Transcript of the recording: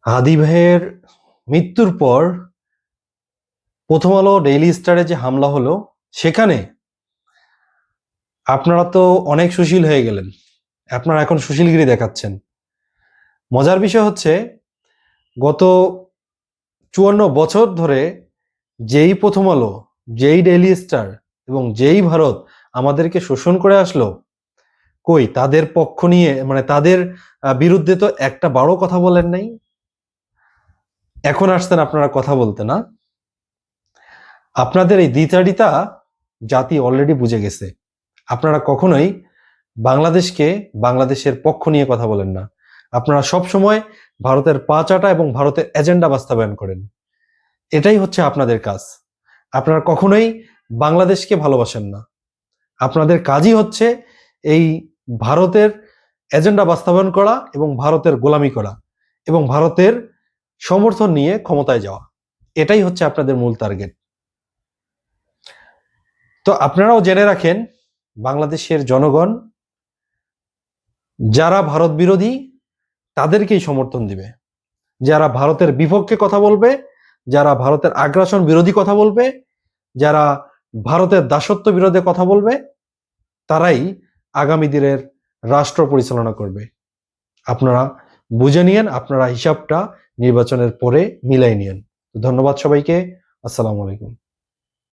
হাদি ভাইয়ের মৃত্যুর পর প্রথম আলো ডেইলি স্টারে যে হামলা হলো, সেখানে আপনারা তো অনেক সুশীল হয়ে গেলেন। আপনারা এখন সুশীলগিরি দেখাচ্ছেন। মজার বিষয় হচ্ছে, গত 54 বছর ধরে যেই প্রথম আলো, যেই ডেইলি স্টার এবং যেই ভারত আমাদেরকে শোষণ করে আসলো, কই তাদের পক্ষ নিয়ে, মানে তাদের বিরুদ্ধে তো একটা বড় কথা বলেন নাই। এখন আসছেন আপনারা কথা বলতে, না? আপনাদের এই দ্বিচারিতা জাতি অলরেডি বুঝে গেছে। আপনারা কখনোই বাংলাদেশকে, বাংলাদেশের পক্ষ নিয়ে কথা বলেন না। আপনারা সব সময় ভারতের পা চাটা এবং ভারতের এজেন্ডা বাস্তবায়ন করেন। এটাই হচ্ছে আপনাদের কাজ। আপনারা কখনোই বাংলাদেশকে ভালোবাসেন না। আপনাদের কাজই হচ্ছে এই ভারতের এজেন্ডা বাস্তবায়ন করা এবং ভারতের গোলামি করা এবং ভারতের সমর্থন নিয়ে ক্ষমতায় যাওয়া। এটাই হচ্ছে আপনাদের মূল টার্গেট। তো আপনারাও জেনে রাখেন, বাংলাদেশের জনগণ যারা ভারত বিরোধী তাদেরকেই সমর্থন দিবে। যারা ভারতের বিপক্ষে কথা বলবে, যারা ভারতের আগ্রাসন বিরোধী কথা বলবে, যারা ভারতের দাসত্ব বিরোধী কথা বলবে, তারাই আগামী দিনের রাষ্ট্র পরিচালনা করবে। আপনারা বুঝে নিয়েন, আপনারা হিসাবটা নির্বাচনের পরে মিলাই নিয়েন। ধন্যবাদ সবাইকে। আসসালামু আলাইকুম।